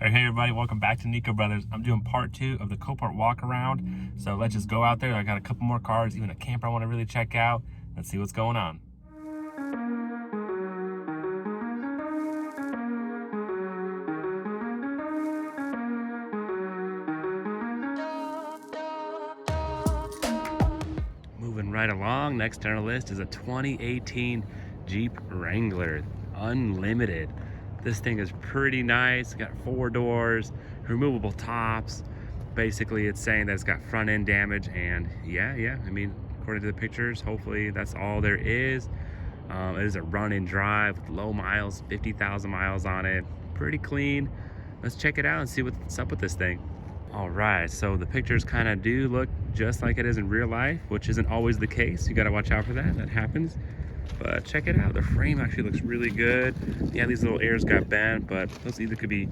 All right, hey everybody, welcome back to Nico Brothers. I'm doing part 2 of the COPART walk around. So let's just go out there. I got a couple more cars, even a camper I want to really check out. Let's see what's going on. Moving right along, next on our list is a 2018 Jeep Wrangler Unlimited. This thing is pretty nice. Got 4 doors, removable tops. Basically, it's saying that it's got front end damage, and yeah, I mean, according to the pictures, hopefully that's all there is. It is a run-in drive with low miles, 50,000 miles on it. Pretty clean. Let's check it out and see what's up with this thing. All right, so the pictures kind of do look just like it is in real life, which isn't always the case. You got to watch out for that. That happens. But check it out. The frame actually looks really good. Yeah, these little ears got bent, but those either could be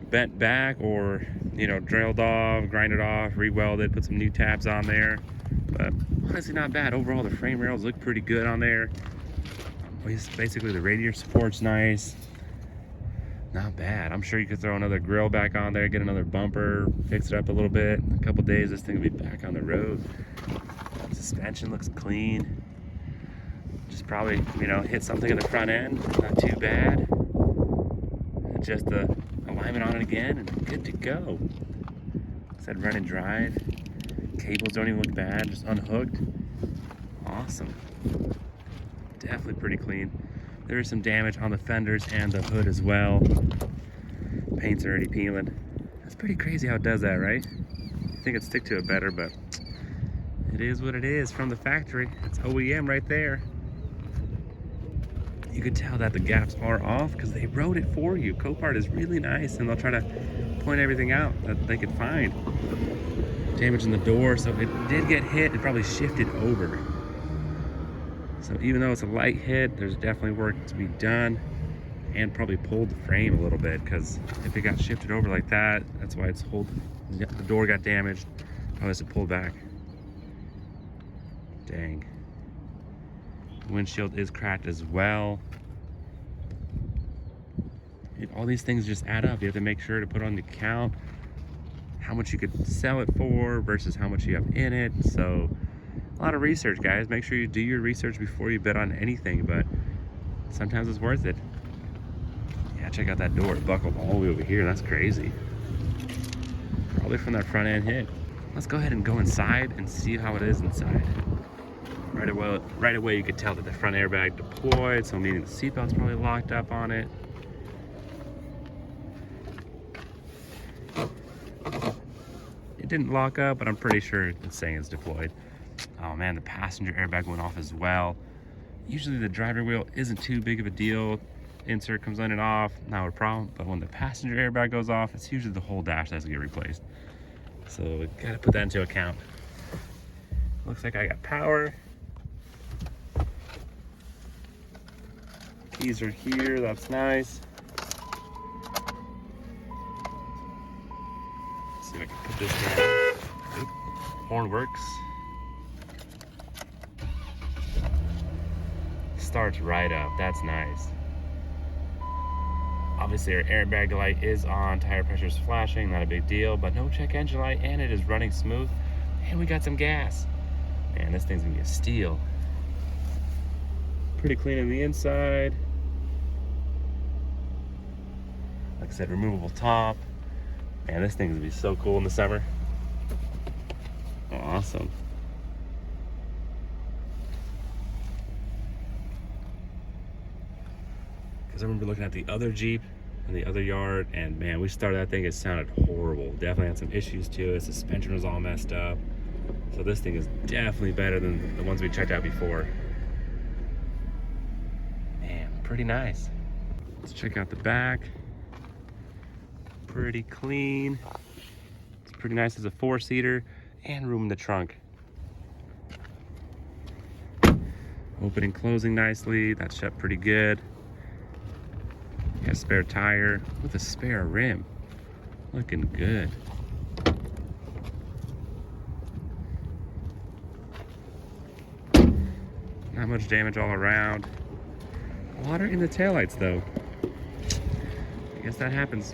bent back or, you know, drilled off, grinded off, re-welded, put some new tabs on there. But honestly, not bad. Overall, the frame rails look pretty good on there. Basically, the radiator support's nice. Not bad. I'm sure you could throw another grill back on there, get another bumper, fix it up a little bit. In a couple days, this thing will be back on the road. Suspension looks clean. Just probably, you know, hit something in the front end. Not too bad. Adjust the alignment on it again, and good to go. Said run and drive. Cables don't even look bad, just unhooked. Awesome. Definitely pretty clean. There is some damage on the fenders and the hood as well. Paint's already peeling. That's pretty crazy how it does that, right? I think it'd stick to it better, but it is what it is from the factory. It's OEM right there. You could tell that the gaps are off because they wrote it for you. COPART is really nice, and they'll try to point everything out that they could find. Damage in the door, so it did get hit. It probably shifted over. So even though it's a light hit, there's definitely work to be done, and probably pulled the frame a little bit, because if it got shifted over like that, that's why it's the door got damaged. Probably has to pull back. Dang. Windshield is cracked as well. All these things just add up. You have to make sure to put on the account how much you could sell it for versus how much you have in it. So a lot of research, guys. Make sure you do your research before you bet on anything, but sometimes it's worth it. Yeah, check out that door. It buckled all the way over here. That's crazy. Probably from that front end hit. Let's go ahead and go inside and see how it is inside. Right away you could tell that the front airbag deployed, so meaning the seatbelt's probably locked up on it. It didn't lock up, but I'm pretty sure it's saying it's deployed. Oh man, the passenger airbag went off as well. Usually the driver wheel isn't too big of a deal. Insert comes on and off, not a problem. But when the passenger airbag goes off, it's usually the whole dash that has to get replaced. So we gotta put that into account. Looks like I got power. Keys are here, that's nice. Let's see if I can put this down. Oop, horn works. Starts right up, that's nice. Obviously our airbag light is on, tire pressure is flashing, not a big deal, but no check engine light, and it is running smooth. And we got some gas. Man, this thing's gonna be a steal. Pretty clean on the inside. Like I said, removable top. Man, this thing's gonna be so cool in the summer. Awesome. Because I remember looking at the other Jeep in the other yard, and man, we started that thing, it sounded horrible. Definitely had some issues to it. Suspension was all messed up. So this thing is definitely better than the ones we checked out before. Man, pretty nice. Let's check out the back. Pretty clean. It's pretty nice as a 4-seater, and room in the trunk. Opening, closing nicely. That's shut pretty good. Got a spare tire with a spare rim. Looking good. Not much damage all around. Water in the taillights though. I guess that happens.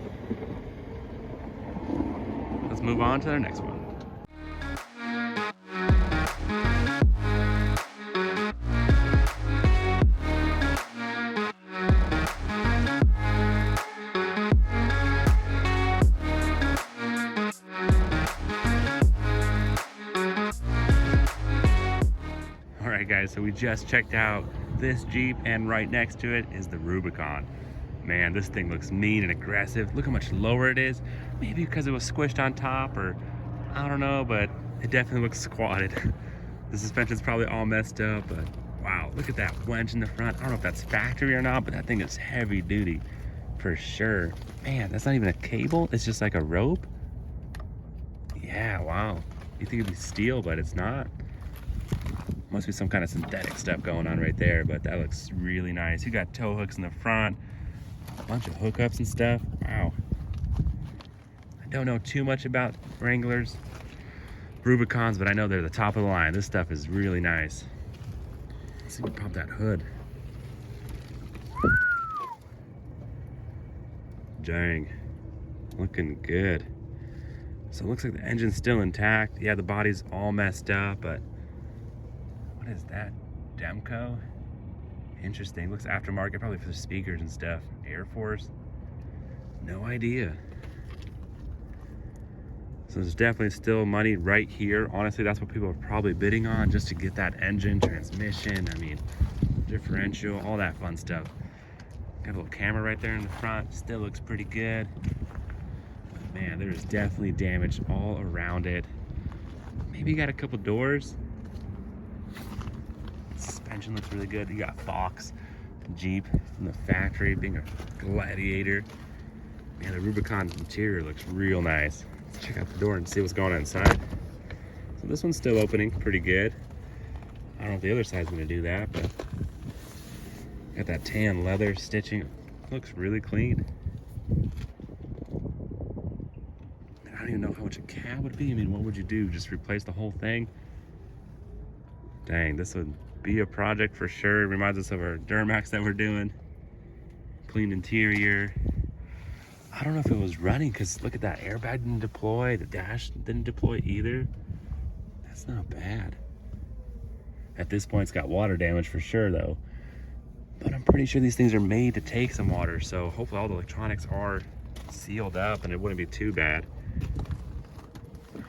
let's move on to our next one. Alright guys, so we just checked out this Jeep, and right next to it is the Rubicon. Man, this thing looks mean and aggressive. Look how much lower it is. Maybe because it was squished on top, or I don't know, but it definitely looks squatted. The suspension's probably all messed up, but wow, look at that wench in the front. I don't know if that's factory or not, but that thing is heavy duty for sure. Man, that's not even a cable, it's just like a rope. Yeah, wow. You think it'd be steel, but it's not. Must be some kind of synthetic stuff going on right there, but that looks really nice. You got tow hooks in the front, a bunch of hookups and stuff. Wow. I don't know too much about Wranglers, Rubicons, but I know they're the top of the line. This stuff is really nice. Let's see if we pop that hood. Dang, looking good. So it looks like the engine's still intact. Yeah, the body's all messed up, but what is that? Demco? Interesting. Looks aftermarket, probably for the speakers and stuff. Air Force? No idea. So there's definitely still money right here. Honestly, that's what people are probably bidding on, just to get that engine, transmission, I mean, differential, all that fun stuff. Got a little camera right there in the front. Still looks pretty good. But man, there's definitely damage all around it. Maybe you got a couple doors. Suspension looks really good. You got Fox, Jeep from the factory, being a Gladiator. Man, the Rubicon's interior looks real nice. Let's check out the door and see what's going on inside. So this one's still opening pretty good. I don't know if the other side's gonna do that, but got that tan leather stitching. Looks really clean. I don't even know how much a cab would be. I mean, what would you do? Just replace the whole thing? Dang, this would be a project for sure. It reminds us of our Duramax that we're doing. Clean interior. I don't know if it was running, because look at that, airbag didn't deploy, the dash didn't deploy either. That's not bad. At this point, it's got water damage for sure though. But I'm pretty sure these things are made to take some water, so hopefully all the electronics are sealed up and it wouldn't be too bad.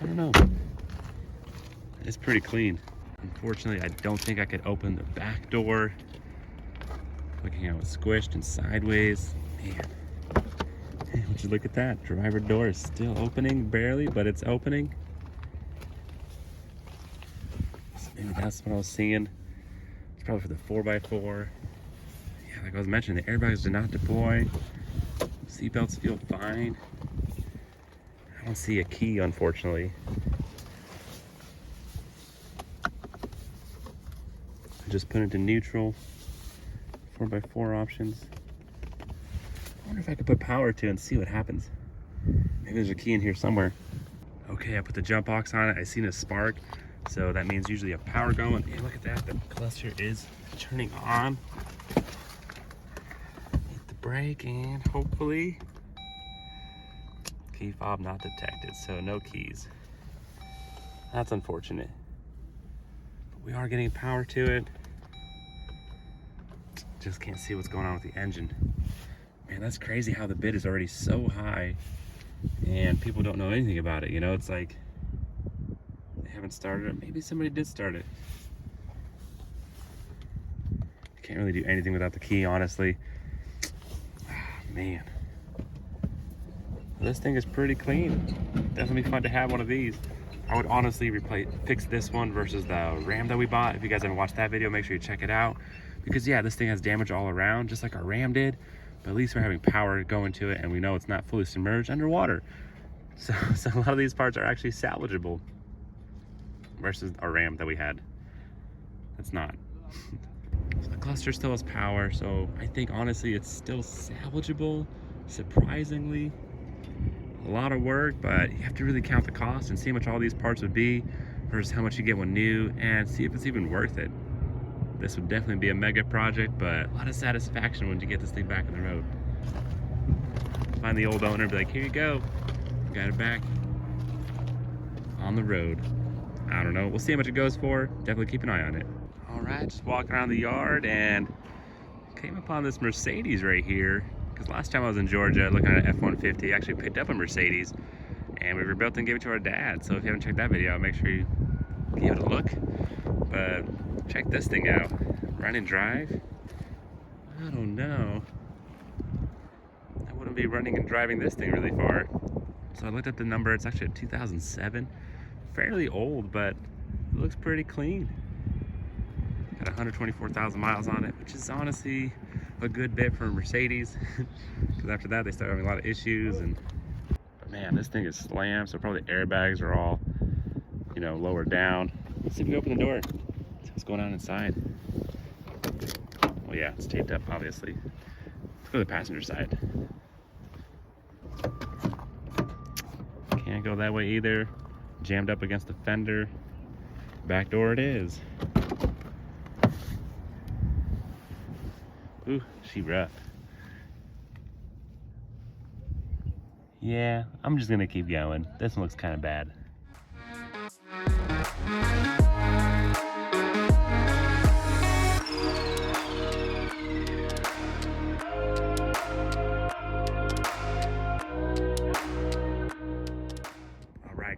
I don't know. It's pretty clean. Unfortunately, I don't think I could open the back door. Looking how it's squished and sideways. Man. Would you look at that? Driver door is still opening, barely, but it's opening. So maybe that's what I was seeing. It's probably for the 4x4. Yeah, like I was mentioning, the airbags did not deploy. Seatbelts feel fine. I don't see a key, unfortunately. I just put it to neutral. 4x4 options. I wonder if I could put power to it and see what happens. Maybe there's a key in here somewhere. Okay, I put the jump box on it. I seen a spark, so that means usually a power going. Hey, look at that, the cluster is turning on. Hit the brake and hopefully, key fob not detected, so no keys. That's unfortunate. But we are getting power to it. Just can't see what's going on with the engine. Man, that's crazy how the bid is already so high and people don't know anything about it. You know, it's like they haven't started it. Maybe somebody did start it. Can't really do anything without the key, honestly. Man, this thing is pretty clean. Definitely fun to have one of these. I would honestly fix this one versus the Ram that we bought. If you guys haven't watched that video, make sure you check it out. Because yeah, this thing has damage all around, just like our Ram did. But at least we're having power going to it, and we know it's not fully submerged underwater. So a lot of these parts are actually salvageable versus our Ram that we had. That's not. So the cluster still has power, so I think honestly it's still salvageable, surprisingly. A lot of work, but you have to really count the cost and see how much all these parts would be versus how much you get one new, and see if it's even worth it. This would definitely be a mega project, but a lot of satisfaction when you get this thing back on the road. Find the old owner, be like, here you go, got it back. on the road. I don't know. We'll see how much it goes for. Definitely keep an eye on it. All right, just walking around the yard and came upon this Mercedes right here. Because last time I was in Georgia looking at an F-150, I actually picked up a Mercedes and we rebuilt and gave it to our dad. So if you haven't checked that video out, make sure you give it a look. But check this thing out. Run and drive. I don't know. I wouldn't be running and driving this thing really far. So I looked up the number. It's actually a 2007. Fairly old, but it looks pretty clean. Got 124,000 miles on it, which is honestly a good bit for a Mercedes. Because after that, they started having a lot of issues. But man, this thing is slammed, so probably the airbags are all, you know, lower down. Let's see if we open the door. See what's going on inside. Well, yeah, it's taped up, obviously. Let's go to the passenger side. Can't go that way either. Jammed up against the fender. Back door it is. Ooh, she rough. Yeah, I'm just gonna keep going. This one looks kind of bad.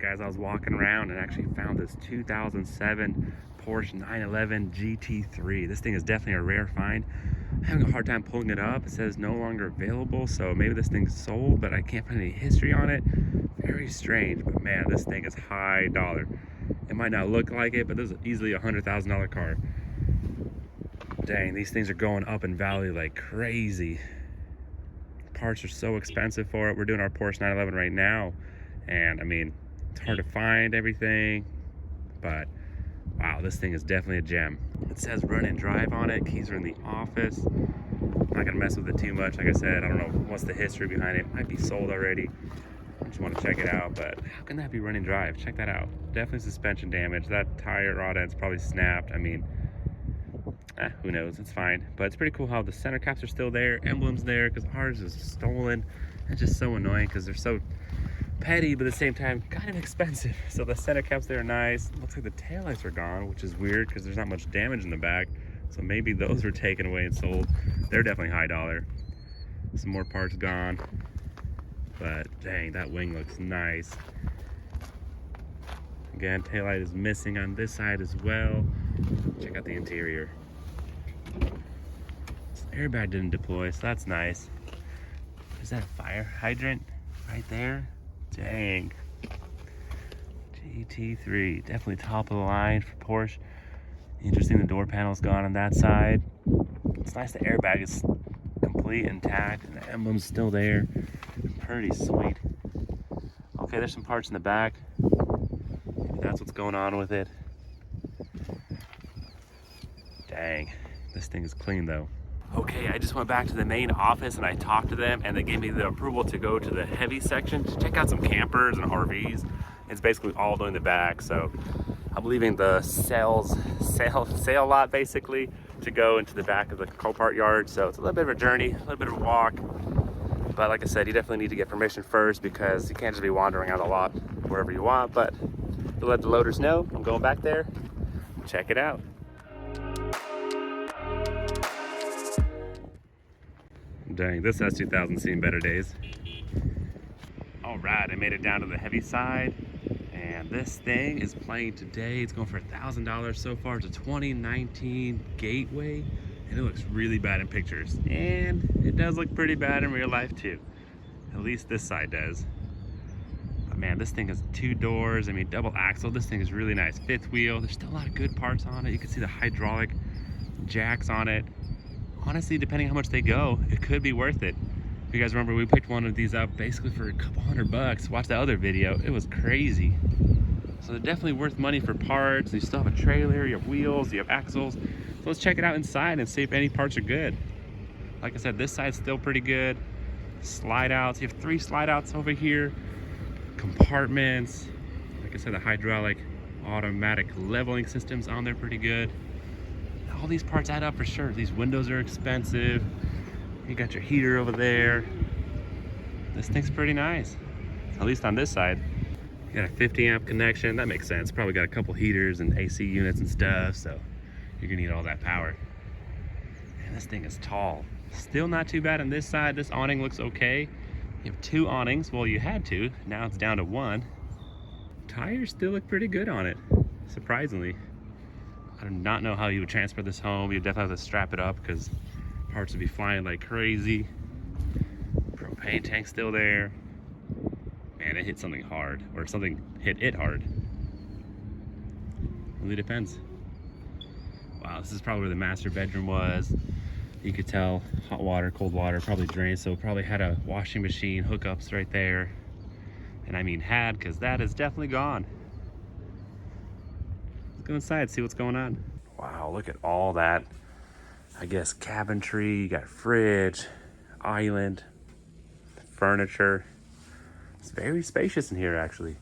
Guys, I was walking around and actually found this 2007 Porsche 911 GT3. This thing is definitely a rare find. I'm having a hard time pulling it up. It says no longer available, so maybe this thing's sold, but I can't find any history on it. Very strange, but man, this thing is high dollar. It might not look like it, but this is easily a $100,000 car. Dang, these things are going up in value like crazy. Parts are so expensive for it. We're doing our Porsche 911 right now, and I mean, it's hard to find everything, but wow, this thing is definitely a gem. It says run and drive on it. Keys are in the office. I'm not gonna mess with it too much. Like I said, I don't know what's the history behind it. It might be sold already. I just want to check it out, but how can that be run and drive? Check that out. Definitely suspension damage. That tire rod end's probably snapped. I mean, who knows? It's fine, but it's pretty cool how the center caps are still there, emblems there, because ours is stolen. It's just so annoying because they're so petty, but at the same time kind of expensive. So the center caps there are nice. Looks like the taillights are gone, which is weird because there's not much damage in the back, so maybe those were taken away and sold. They're definitely high dollar. Some more parts gone, but dang, that wing looks nice. Again, taillight is missing on this side as well. Check out the interior. So the airbag didn't deploy, so that's nice. Is that a fire hydrant right there? Dang. GT3, definitely top of the line for Porsche. Interesting, the door panel's gone on that side. It's nice the airbag is complete, intact, and the emblem's still there. Pretty sweet. Okay, there's some parts in the back. Maybe that's what's going on with it. Dang, this thing is clean though. Okay, I just went back to the main office and I talked to them and they gave me the approval to go to the heavy section to check out some campers and RVs. It's basically all doing the back, so I'm leaving the sale lot basically to go into the back of the COPART yard. So it's a little bit of a journey, a little bit of a walk. But like I said, you definitely need to get permission first because you can't just be wandering around the lot wherever you want. But to let the loaders know, I'm going back there. Check it out. Dang, this S2000 seen better days. All right, I made it down to the heavy side, and this thing is playing today. It's going for $1,000 so far. It's a 2019 Gateway, and it looks really bad in pictures. And it does look pretty bad in real life too. At least this side does. But man, this thing has 2 doors. I mean, double axle. This thing is really nice. 5th wheel. There's still a lot of good parts on it. You can see the hydraulic jacks on it. Honestly, depending how much they go, it could be worth it. If you guys remember, we picked one of these up basically for a couple $100. Watch the other video, it was crazy. So they're definitely worth money for parts. You still have a trailer, you have wheels, you have axles. So let's check it out inside and see if any parts are good. Like I said, this side's still pretty good. Slide outs, you have 3 slide outs over here. Compartments. Like I said, the hydraulic automatic leveling system's on there pretty good. All these parts add up for sure. These windows are expensive. You got your heater over there. This thing's pretty nice, at least on this side. You got a 50 amp connection. That makes sense. Probably got a couple heaters and AC units and stuff, so you're gonna need all that power. And this thing is tall. Still not too bad on this side. This awning looks okay. You have 2 awnings. Well, you had 2. Now it's down to 1. Tires still look pretty good on it, surprisingly. I do not know how you would transport this home. You definitely have to strap it up because parts would be flying like crazy. Propane tank still there. Man, it hit something hard, or something hit it hard. Really depends. Wow, this is probably where the master bedroom was. You could tell hot water, cold water, probably drained, so probably had a washing machine hookups right there. And I mean had, because that is definitely gone. Let's go inside, see what's going on. Wow, look at all that, I guess, cabinetry. You got fridge, island, furniture. It's very spacious in here, actually.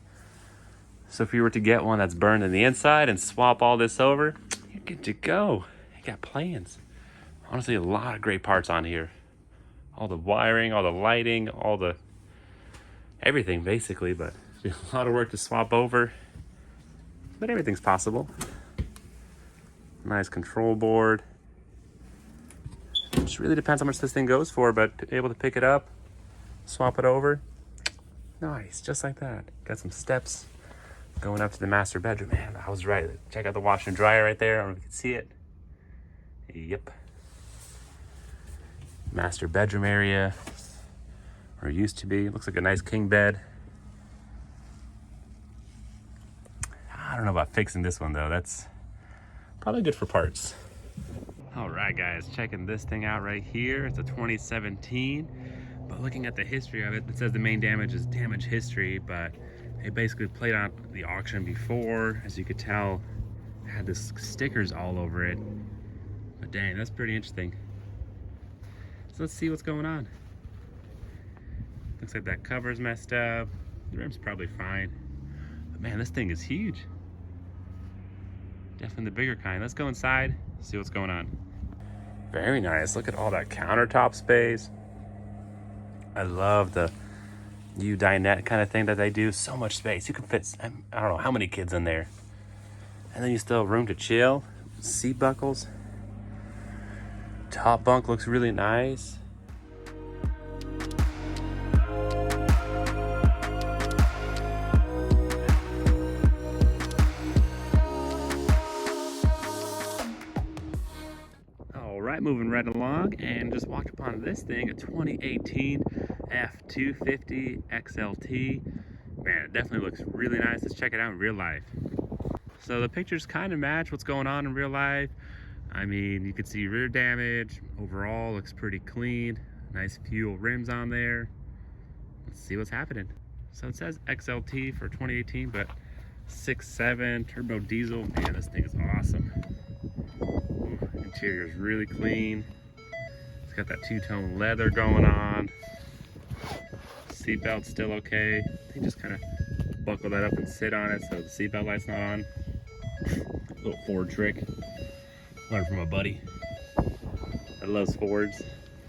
So if you were to get one that's burned in the inside and swap all this over, you're good to go. You got plans. Honestly, a lot of great parts on here. All the wiring, all the lighting, all the everything basically, but a lot of work to swap over. But everything's possible. Nice control board. It just really depends how much this thing goes for, but able to pick it up, swap it over. Nice, just like that. Got some steps going up to the master bedroom. Man, I was right. Check out the washer and dryer right there. I don't know if you can see it. Yep. Master bedroom area, or it used to be. Looks like a nice king bed. I don't know about fixing this one though. That's probably good for parts. All right, guys, checking this thing out right here. It's a 2017. But looking at the history of it, it says the main damage is damage history, but it basically played on the auction before. As you could tell, it had this stickers all over it. But dang, that's pretty interesting. So let's see what's going on. Looks like that cover's messed up. The rim's probably fine. But man, this thing is huge. Definitely the bigger kind. Let's go inside, see what's going on. Very nice. Look at all that countertop space. I love the dinette kind of thing that they do. So much space. You can fit, I don't know how many kids in there. And then you still have room to chill. Seat buckles. Top bunk looks really nice. Moving right along, and just walked upon this thing, a 2018 F250 XLT. Man, it definitely looks really nice. Let's check it out in real life. So the pictures kind of match what's going on in real life. I mean, you can see rear damage. Overall, looks pretty clean. Nice fuel rims on there. Let's see what's happening. So it says XLT for 2018, but 6.7 turbo diesel. Man, this thing is awesome. Interior is really clean. It's got that two-tone leather going on. Seatbelt's still okay. They just kind of buckle that up and sit on it so the seatbelt light's not on. Little Ford trick. Learned from a buddy that loves Fords.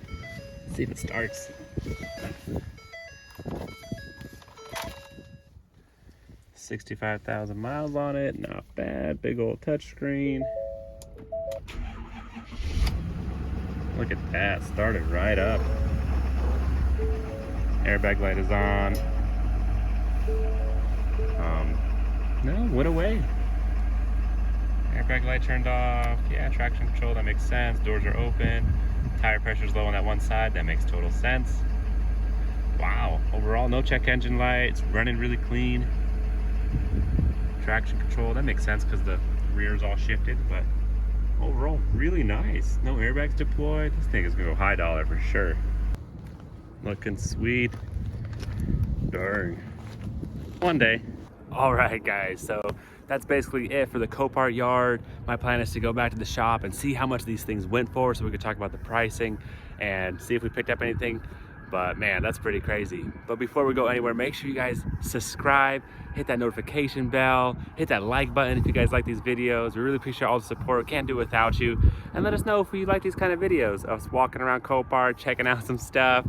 Let's see if it starts. $65,000 miles on it. Not bad. Big old touchscreen. Look at that, started right up. Airbag light is on. No, went away. Airbag light turned off. Yeah, traction control, that makes sense. Doors are open. Tire pressure's low on that one side, that makes total sense. Wow, overall, no check engine light. It's running really clean. Traction control, that makes sense because the rear's all shifted, but overall, really nice. No airbags deployed. This thing is gonna go high dollar for sure. Looking sweet. Darn. One day. All right, guys. So that's basically it for the COPART yard. My plan is to go back to the shop and see how much these things went for, so we could talk about the pricing and see if we picked up anything. But man, that's pretty crazy. But before we go anywhere, make sure you guys subscribe, hit that notification bell, hit that like button if you guys like these videos. We really appreciate all the support. Can't do it without you. And let us know if you like these kind of videos, us walking around COPART, checking out some stuff.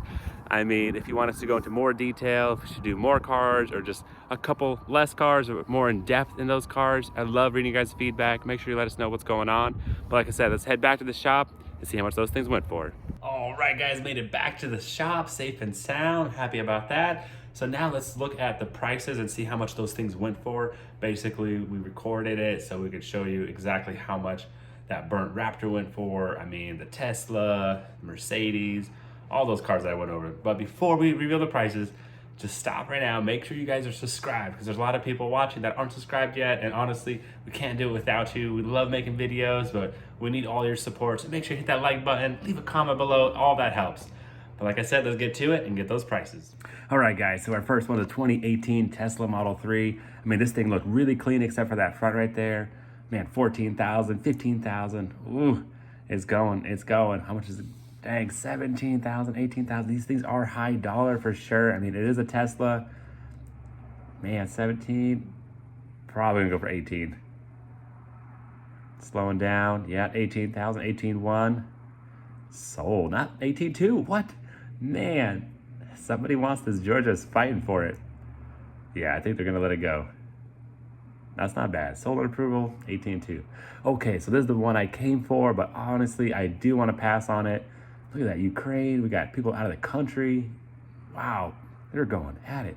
I mean, if you want us to go into more detail, if we should do more cars or just a couple less cars or more in depth in those cars, I love reading you guys' feedback. Make sure you let us know what's going on. But like I said, let's head back to the shop and see how much those things went for. All right, guys, made it back to the shop safe and sound. Happy about that. So now let's look at the prices and see how much those things went for. Basically, we recorded it so we could show you exactly how much that burnt Raptor went for. I mean, the Tesla, Mercedes, all those cars that I went over. But before we reveal the prices, just stop right now. Make sure you guys are subscribed because there's a lot of people watching that aren't subscribed yet. And honestly, we can't do it without you. We love making videos, but we need all your support. So make sure you hit that like button, leave a comment below. All that helps. But like I said, let's get to it and get those prices. All right, guys, so our first one is a 2018 Tesla Model 3. I mean, this thing looked really clean except for that front right there. Man, 14,000, 15,000. Ooh, it's going, it's going. How much is it? Dang, 17,000, 18,000. These things are high dollar for sure. I mean, it is a Tesla. Man, 17, probably gonna go for 18. Slowing down, yeah, 18,000, 18,1. Sold, not 18,2, what? Man, somebody wants this. Georgia's fighting for it. Yeah, I think they're gonna let it go. That's not bad. Sold on approval, 18.2. Okay, so this is the one I came for, but honestly, I do want to pass on it. Look at that, Ukraine. We got people out of the country. Wow, they're going at it.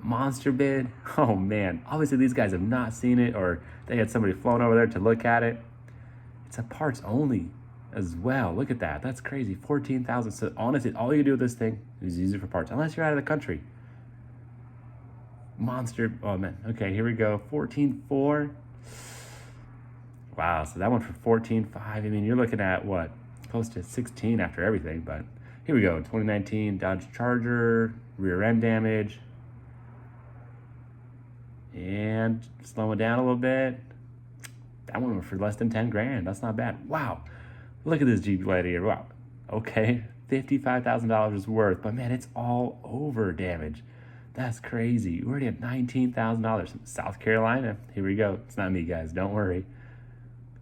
Monster bid. Oh man, obviously these guys have not seen it, or they had somebody flown over there to look at it. It's a parts only as well. Look at that. That's crazy. 14,000. So honestly, all you do with this thing is use it for parts, unless you're out of the country. Monster. Oh man. Okay, here we go. 14.4. Wow. So that one for 14.5. I mean, you're looking at what? Close to 16 after everything. But here we go. 2019 Dodge Charger, rear end damage, and slowing down a little bit. That one for less than 10 grand. That's not bad. Wow. Look at this Jeep Gladiator. Wow. Okay. $55,000 is worth, but man, it's all over damage. That's crazy. We're already at $19,000. South Carolina. Here we go. It's not me, guys. Don't worry.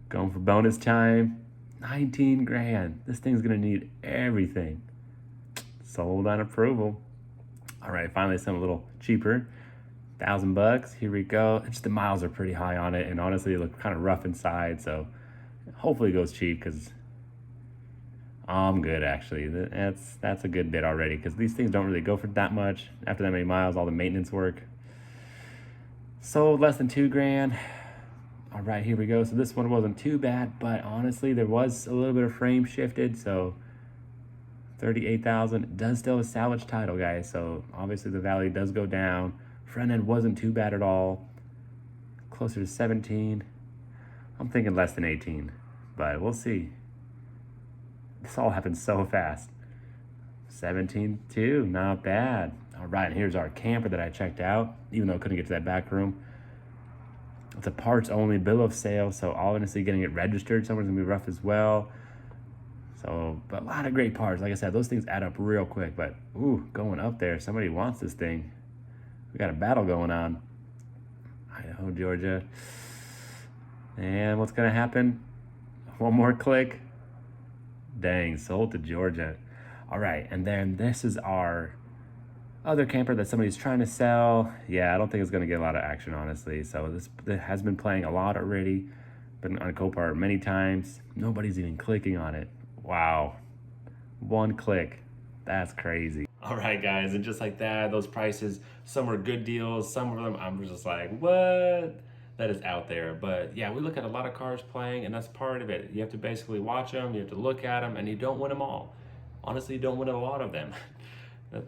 Going for bonus time. 19 grand. This thing's going to need everything. Sold on approval. All right. Finally, something a little cheaper. $1,000. Here we go. Just the miles are pretty high on it, and honestly, it looks kind of rough inside. So hopefully, it goes cheap because I'm good actually. That's a good bit already because these things don't really go for that much after that many miles. All the maintenance work. Sold less than 2 grand. All right, here we go. So this one wasn't too bad, but honestly, there was a little bit of frame shifted. So 38,000. It does still have a salvage title, guys. So obviously the value does go down. Front end wasn't too bad at all. Closer to 17. I'm thinking less than 18, but we'll see. This all happened so fast. 17.2, not bad. All right, here's our camper that I checked out, even though I couldn't get to that back room. It's a parts only bill of sale, so honestly getting it registered somewhere's gonna be rough as well. So, but a lot of great parts. Like I said, those things add up real quick, but ooh, going up there. Somebody wants this thing. We got a battle going on. Idaho, Georgia. And what's gonna happen? One more click. Dang, sold to Georgia. All right, and then this is our other camper that somebody's trying to sell. Yeah, I don't think it's gonna get a lot of action, honestly. So this has been playing a lot already. Been on COPART many times. Nobody's even clicking on it. Wow, one click. That's crazy. All right, guys, and just like that, those prices, some were good deals, some of them I'm just like, what? That is out there. But yeah, we look at a lot of cars playing, and that's part of it. You have to basically watch them, you have to look at them, and you don't win them all. Honestly, you don't win a lot of them.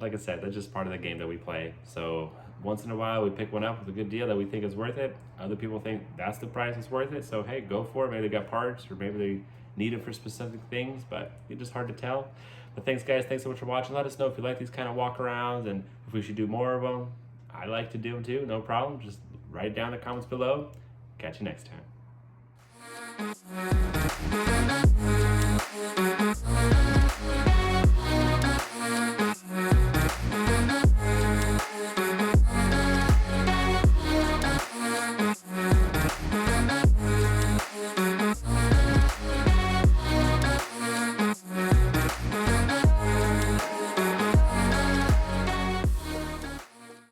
Like I said, that's just part of the game that we play. So once in a while, we pick one up with a good deal that we think is worth it. Other people think that's the price it's worth it. So hey, go for it. Maybe they got parts, or maybe they need it for specific things, but it's just hard to tell. But thanks, guys. Thanks so much for watching. Let us know if you like these kind of walk-arounds and if we should do more of them. I like to do them too, no problem. Just write down in the comments below. Catch you next time.